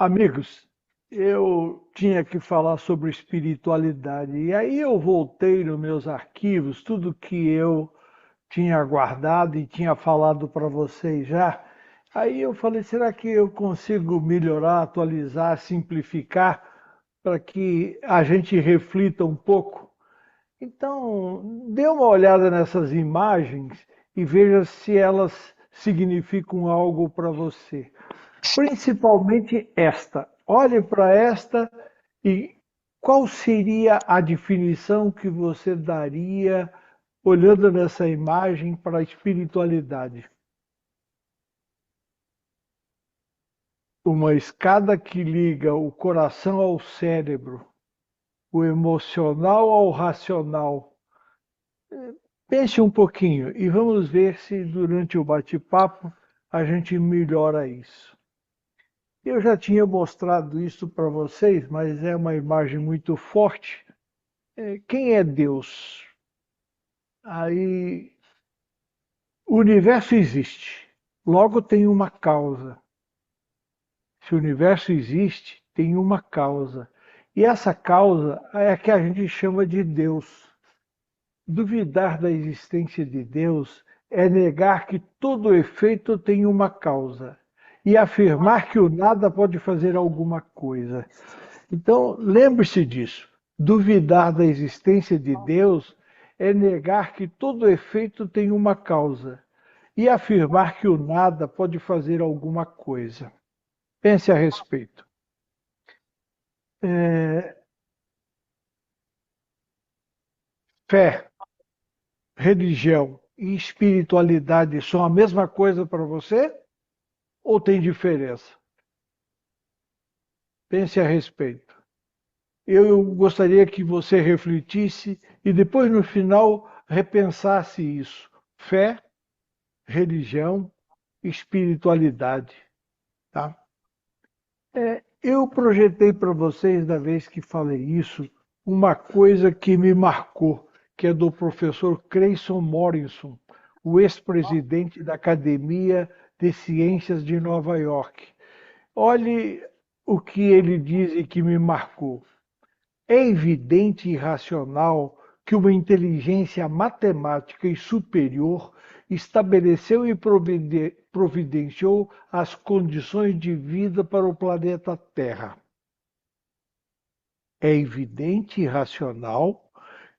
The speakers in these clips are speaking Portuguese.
Amigos, eu tinha que falar sobre espiritualidade. E aí eu voltei nos meus arquivos, tudo que eu tinha guardado e tinha falado para vocês já. Aí eu falei, será que eu consigo melhorar, atualizar, simplificar para que a gente reflita um pouco? Então, dê uma olhada nessas imagens e veja se elas significam algo para você. Principalmente esta. Olhe para esta e qual seria a definição que você daria olhando nessa imagem para a espiritualidade? Uma escada que liga o coração ao cérebro, o emocional ao racional. Pense um pouquinho e vamos ver se durante o bate-papo a gente melhora isso. Eu já tinha mostrado isso para vocês, mas é uma imagem muito forte. Quem é Deus? Aí o universo existe, logo tem uma causa. Se o universo existe, tem uma causa. E essa causa é a que a gente chama de Deus. Duvidar da existência de Deus é negar que todo efeito tem uma causa e afirmar que o nada pode fazer alguma coisa. Então, lembre-se disso. Duvidar da existência de Deus é negar que todo efeito tem uma causa e afirmar que o nada pode fazer alguma coisa. Pense a respeito. É, fé, religião e espiritualidade são a mesma coisa para você ou tem diferença? Pense a respeito. Eu gostaria que você refletisse e depois, no final, repensasse isso. Fé, religião, espiritualidade, tá? Eu projetei para vocês, da vez que falei isso, uma coisa que me marcou, que é do professor Creyson Morrison, o ex-presidente da Academia de Ciências de Nova York. Olhe o que ele diz e que me marcou. É evidente e racional que uma inteligência matemática e superior estabeleceu e providenciou as condições de vida para o planeta Terra. É evidente e racional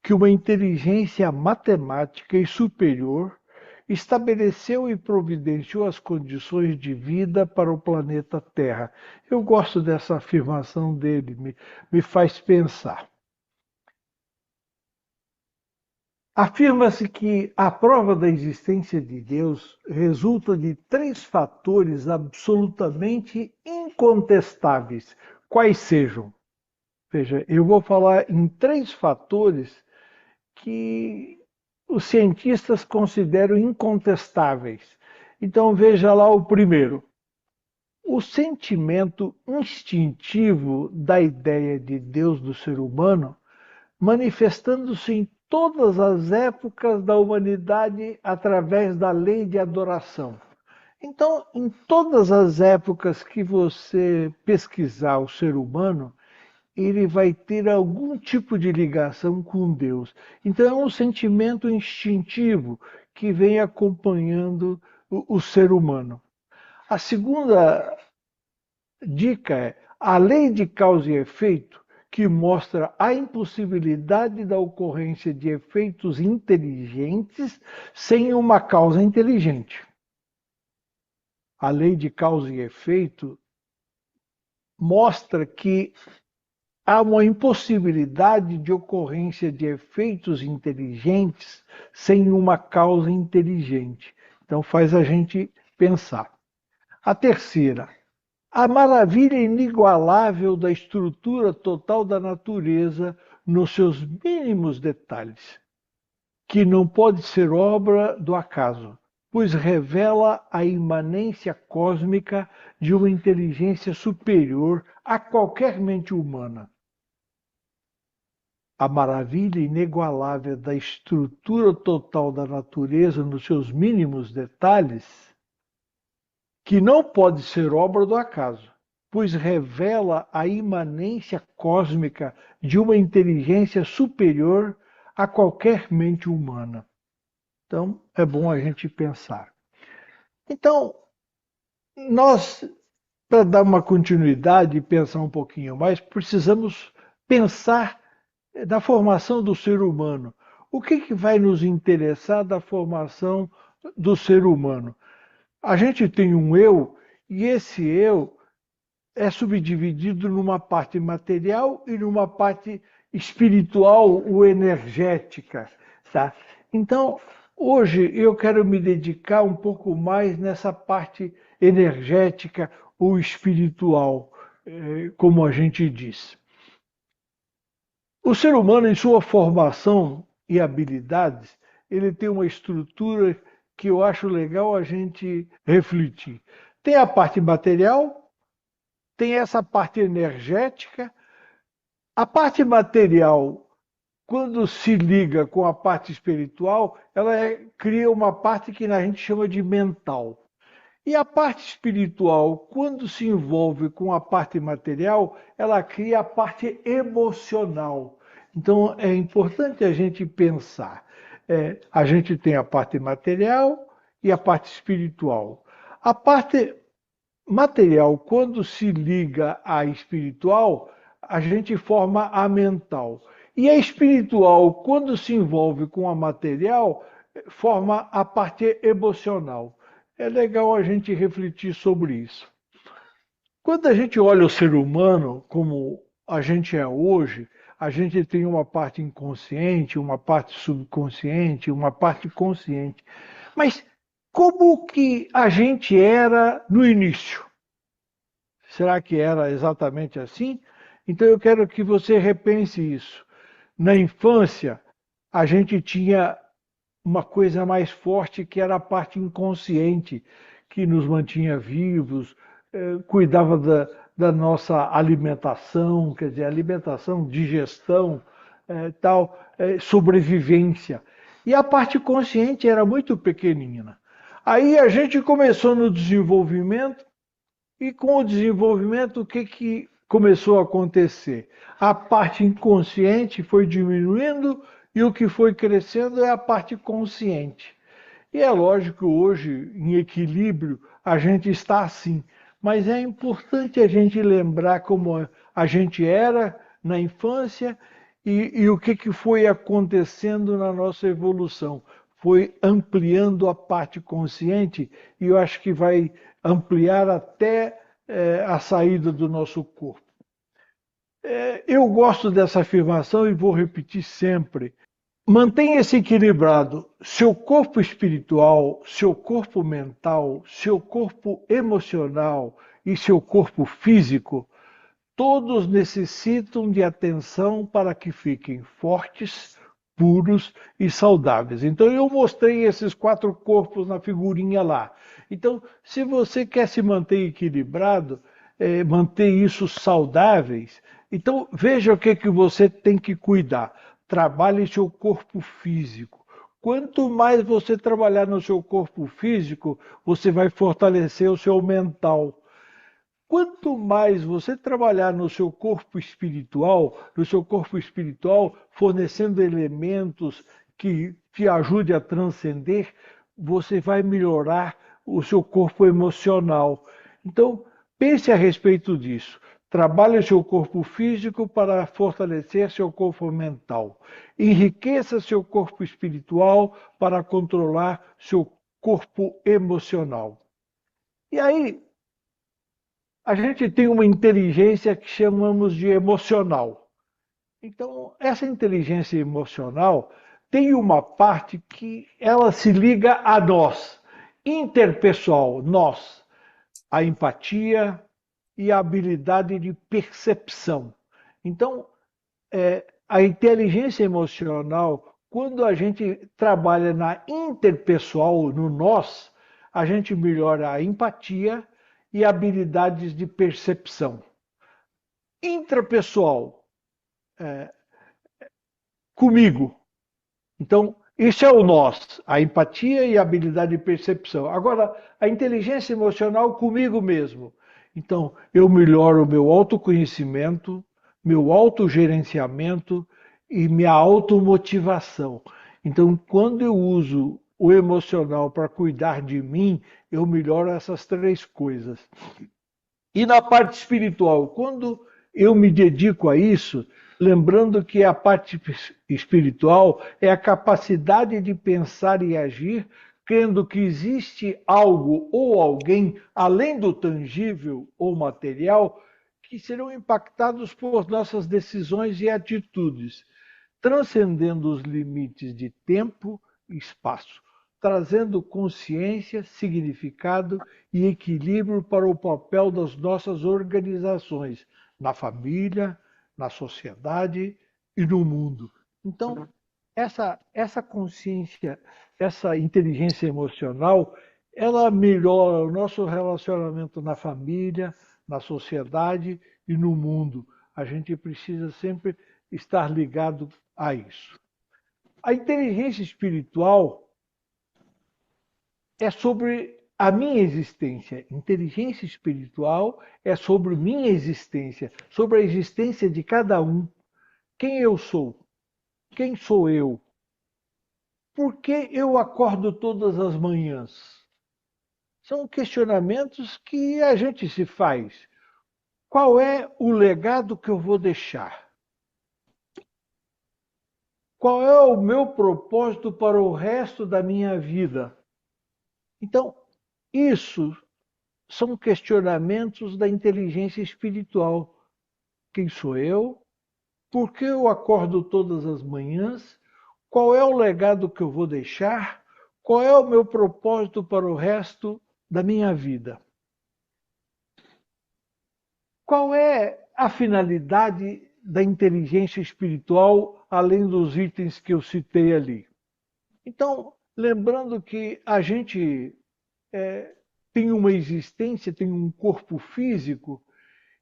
que uma inteligência matemática e superior estabeleceu e providenciou as condições de vida para o planeta Terra. Eu gosto dessa afirmação dele, me faz pensar. Afirma-se que a prova da existência de Deus resulta de três fatores absolutamente incontestáveis, quais sejam. Veja, eu vou falar em três fatores que os cientistas consideram incontestáveis. Então veja lá o primeiro. O sentimento instintivo da ideia de Deus do ser humano manifestando-se em todas as épocas da humanidade através da lei de adoração. Então, em todas as épocas que você pesquisar o ser humano, ele vai ter algum tipo de ligação com Deus. Então, é um sentimento instintivo que vem acompanhando o ser humano. A segunda dica é a lei de causa e efeito, que mostra a impossibilidade da ocorrência de efeitos inteligentes sem uma causa inteligente. A lei de causa e efeito mostra que há uma impossibilidade de ocorrência de efeitos inteligentes sem uma causa inteligente. Então faz a gente pensar. A terceira, a maravilha inigualável da estrutura total da natureza nos seus mínimos detalhes, que não pode ser obra do acaso, pois revela a imanência cósmica de uma inteligência superior a qualquer mente humana. A maravilha inigualável da estrutura total da natureza nos seus mínimos detalhes, que não pode ser obra do acaso, pois revela a imanência cósmica de uma inteligência superior a qualquer mente humana. Então, é bom a gente pensar. Então, nós, para dar uma continuidade e pensar um pouquinho mais, precisamos pensar da formação do ser humano. O que vai nos interessar da formação do ser humano? A gente tem um eu, e esse eu é subdividido numa parte material e numa parte espiritual ou energética, tá? Então, hoje eu quero me dedicar um pouco mais nessa parte energética ou espiritual, como a gente diz. O ser humano, em sua formação e habilidades, ele tem uma estrutura que eu acho legal a gente refletir. Tem a parte material, tem essa parte energética. A parte material, quando se liga com a parte espiritual, cria uma parte que a gente chama de mental. E a parte espiritual, quando se envolve com a parte material, ela cria a parte emocional. Então é importante a gente pensar. A gente tem a parte material e a parte espiritual. A parte material, quando se liga à espiritual, a gente forma a mental. E a espiritual, quando se envolve com a material, forma a parte emocional. É legal a gente refletir sobre isso. Quando a gente olha o ser humano como a gente é hoje, a gente tem uma parte inconsciente, uma parte subconsciente, uma parte consciente. Mas como que a gente era no início? Será que era exatamente assim? Então eu quero que você repense isso. Na infância, a gente tinha uma coisa mais forte que era a parte inconsciente, que nos mantinha vivos, cuidava da nossa alimentação, quer dizer, alimentação, digestão, tal, sobrevivência. E a parte consciente era muito pequenina. Aí a gente começou no desenvolvimento, e com o desenvolvimento, o que começou a acontecer? A parte inconsciente foi diminuindo e o que foi crescendo é a parte consciente. E é lógico que hoje, em equilíbrio, a gente está assim. Mas é importante a gente lembrar como a gente era na infância e o que foi acontecendo na nossa evolução. Foi ampliando a parte consciente e eu acho que vai ampliar até a saída do nosso corpo. Eu gosto dessa afirmação e vou repetir sempre. Mantenha-se equilibrado. Seu corpo espiritual, seu corpo mental, seu corpo emocional e seu corpo físico, todos necessitam de atenção para que fiquem fortes, puros e saudáveis. Então eu mostrei esses 4 corpos na figurinha lá. Então, se você quer se manter equilibrado, manter isso saudáveis, então veja o que você tem que cuidar. Trabalhe seu corpo físico. Quanto mais você trabalhar no seu corpo físico, você vai fortalecer o seu mental. Quanto mais você trabalhar no seu corpo espiritual, fornecendo elementos que te ajudem a transcender, você vai melhorar o seu corpo emocional. Então, pense a respeito disso. Trabalhe seu corpo físico para fortalecer seu corpo mental. Enriqueça seu corpo espiritual para controlar seu corpo emocional. E aí, a gente tem uma inteligência que chamamos de emocional. Então, essa inteligência emocional tem uma parte que ela se liga a nós, interpessoal, nós, a empatia e a habilidade de percepção. Então, a inteligência emocional, quando a gente trabalha na interpessoal, no nós, a gente melhora a empatia e habilidades de percepção. Intrapessoal, comigo. Então, isso é o nós, a empatia e a habilidade de percepção. Agora, a inteligência emocional comigo mesmo. Então, eu melhoro o meu autoconhecimento, meu autogerenciamento e minha automotivação. Então, quando eu uso o emocional para cuidar de mim, eu melhoro essas três coisas. E na parte espiritual, quando eu me dedico a isso, lembrando que a parte espiritual é a capacidade de pensar e agir, crendo que existe algo ou alguém além do tangível ou material que serão impactados por nossas decisões e atitudes, transcendendo os limites de tempo e espaço, trazendo consciência, significado e equilíbrio para o papel das nossas organizações, na família, na sociedade e no mundo. Então, essa consciência, essa inteligência emocional, ela melhora o nosso relacionamento na família, na sociedade e no mundo. A gente precisa sempre estar ligado a isso. A inteligência espiritual é sobre a minha existência. Inteligência espiritual é sobre minha existência, sobre a existência de cada um. Quem eu sou? Quem sou eu? Por que eu acordo todas as manhãs? São questionamentos que a gente se faz. Qual é o legado que eu vou deixar? Qual é o meu propósito para o resto da minha vida? Então, isso são questionamentos da inteligência espiritual. Quem sou eu? Por que eu acordo todas as manhãs? Qual é o legado que eu vou deixar? Qual é o meu propósito para o resto da minha vida? Qual é a finalidade da inteligência espiritual, além dos itens que eu citei ali? Então, lembrando que a gente tem uma existência, tem um corpo físico,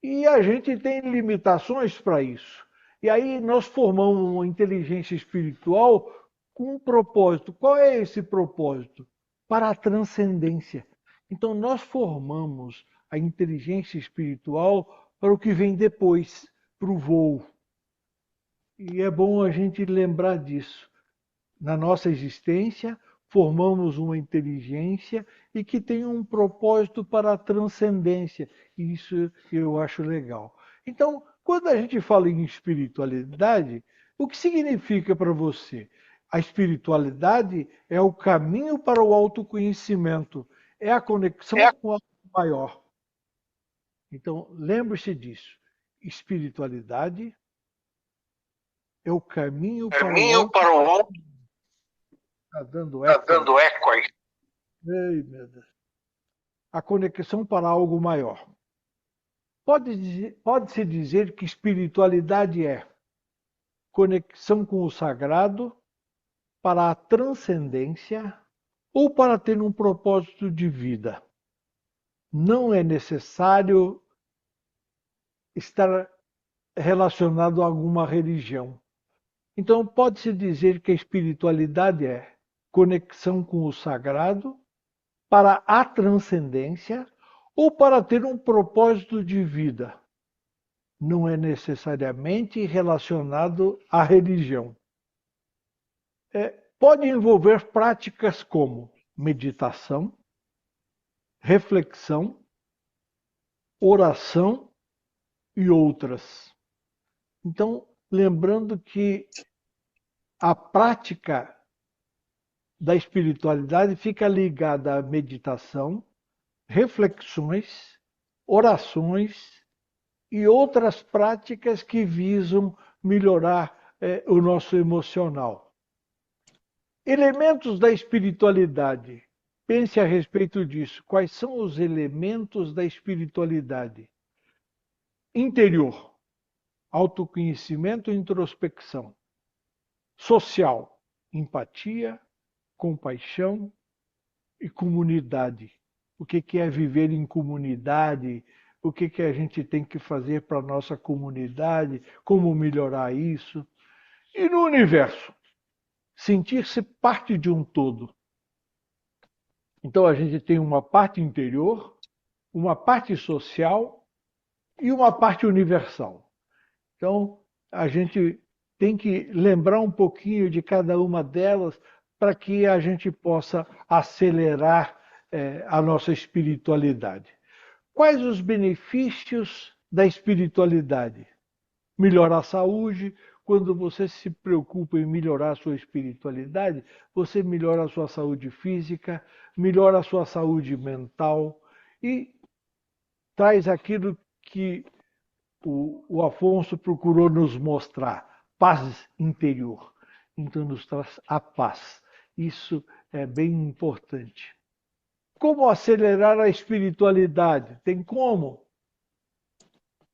e a gente tem limitações para isso. E aí nós formamos uma inteligência espiritual com um propósito. Qual é esse propósito? Para a transcendência. Então nós formamos a inteligência espiritual para o que vem depois, para o voo. E é bom a gente lembrar disso. Na nossa existência, formamos uma inteligência e que tem um propósito para a transcendência. Isso eu acho legal. Então, quando a gente fala em espiritualidade, o que significa para você? A espiritualidade é o caminho para o autoconhecimento, é a conexão com o maior. Então, lembre-se disso. Espiritualidade é o caminho para o Caminho alto. para o alto. Está dando Tá eco aí. dando eco aí. Ei, meu Deus. A conexão para algo maior. Pode-se dizer que espiritualidade é conexão com o sagrado para a transcendência ou para ter um propósito de vida. Não é necessário estar relacionado a alguma religião. Então, pode-se dizer que a espiritualidade é conexão com o sagrado para a transcendência ou para ter um propósito de vida. Não é necessariamente relacionado à religião. Pode envolver práticas como meditação, reflexão, oração e outras. Então, lembrando que a prática da espiritualidade fica ligada à meditação, reflexões, orações e outras práticas que visam melhorar o nosso emocional. Elementos da espiritualidade. Pense a respeito disso. Quais são os elementos da espiritualidade? Interior, autoconhecimento e introspecção. Social, empatia, compaixão e comunidade. O que é viver em comunidade? O que a gente tem que fazer para a nossa comunidade? Como melhorar isso? E no universo, sentir-se parte de um todo. Então a gente tem uma parte interior, uma parte social e uma parte universal. Então, a gente tem que lembrar um pouquinho de cada uma delas para que a gente possa acelerar a nossa espiritualidade. Quais os benefícios da espiritualidade? Melhorar a saúde. Quando você se preocupa em melhorar a sua espiritualidade, você melhora a sua saúde física, melhora a sua saúde mental e traz aquilo que o Afonso procurou nos mostrar, paz interior. Então nos traz a paz. Isso é bem importante. Como acelerar a espiritualidade? Tem como?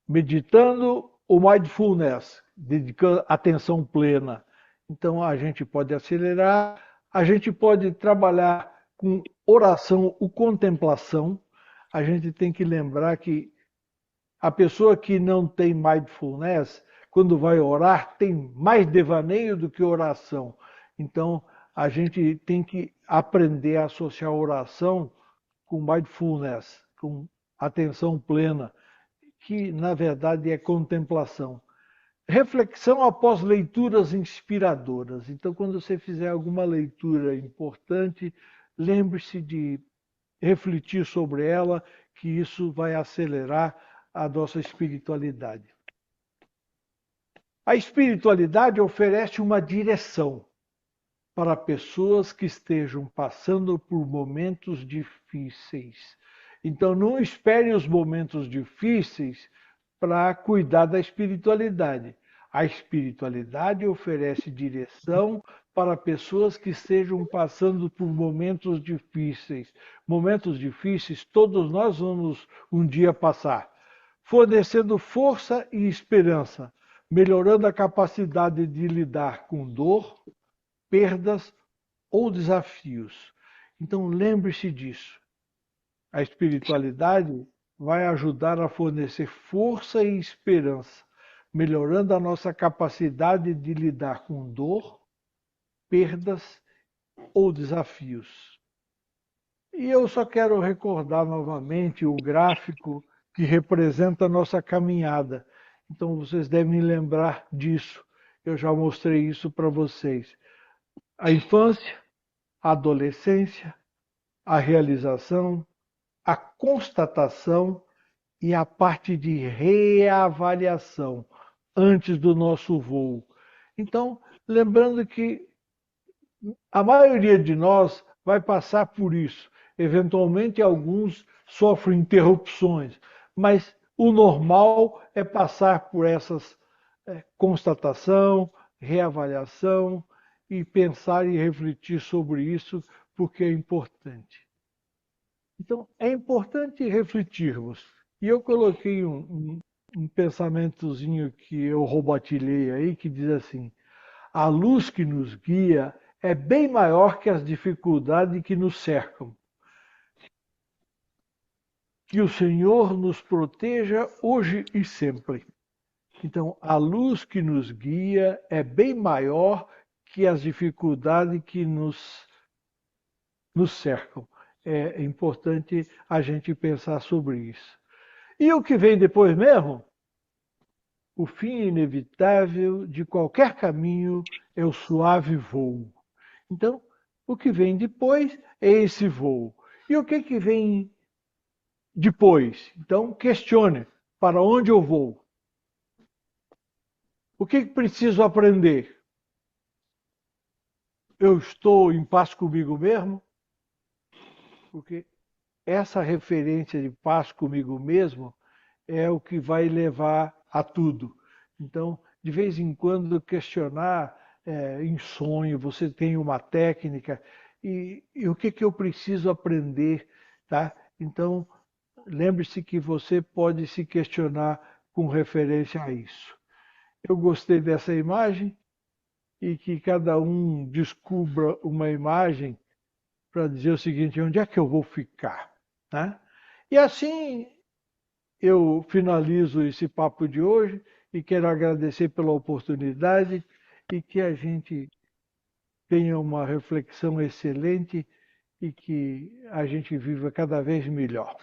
Meditando o mindfulness, dedicando atenção plena. Então a gente pode acelerar, a gente pode trabalhar com oração ou contemplação. A gente tem que lembrar que a pessoa que não tem mindfulness, quando vai orar, tem mais devaneio do que oração. Então, a gente tem que aprender a associar a oração com mindfulness, com atenção plena, que na verdade é contemplação. Reflexão após leituras inspiradoras. Então, quando você fizer alguma leitura importante, lembre-se de refletir sobre ela, que isso vai acelerar a nossa espiritualidade. A espiritualidade oferece uma direção para pessoas que estejam passando por momentos difíceis. Então, não espere os momentos difíceis para cuidar da espiritualidade. A espiritualidade oferece direção para pessoas que estejam passando por momentos difíceis. Momentos difíceis, todos nós vamos um dia passar, fornecendo força e esperança, melhorando a capacidade de lidar com dor, perdas ou desafios. Então lembre-se disso. A espiritualidade vai ajudar a fornecer força e esperança, melhorando a nossa capacidade de lidar com dor, perdas ou desafios. E eu só quero recordar novamente o gráfico que representa a nossa caminhada. Então vocês devem lembrar disso. Eu já mostrei isso para vocês. A infância, a adolescência, a realização, a constatação e a parte de reavaliação antes do nosso voo. Então, lembrando que a maioria de nós vai passar por isso. Eventualmente, alguns sofrem interrupções, mas o normal é passar por essas constatação, reavaliação e pensar e refletir sobre isso, porque é importante. Então, é importante refletirmos. E eu coloquei um pensamentozinho que eu robotilhei aí, que diz assim: a luz que nos guia é bem maior que as dificuldades que nos cercam. Que o Senhor nos proteja hoje e sempre. Então, a luz que nos guia é bem maior que as dificuldades que nos cercam. É importante a gente pensar sobre isso. E o que vem depois mesmo? O fim inevitável de qualquer caminho é o suave voo. Então, o que vem depois é esse voo. E o que vem depois? Então, questione: para onde eu vou? O que preciso aprender? Eu estou em paz comigo mesmo? Porque essa referência de paz comigo mesmo é o que vai levar a tudo. Então, de vez em quando, questionar em sonho, você tem uma técnica, e o que eu preciso aprender, tá? Então, lembre-se que você pode se questionar com referência a isso. Eu gostei dessa imagem e que cada um descubra uma imagem para dizer o seguinte: onde é que eu vou ficar? Né? E assim eu finalizo esse papo de hoje e quero agradecer pela oportunidade e que a gente tenha uma reflexão excelente e que a gente viva cada vez melhor.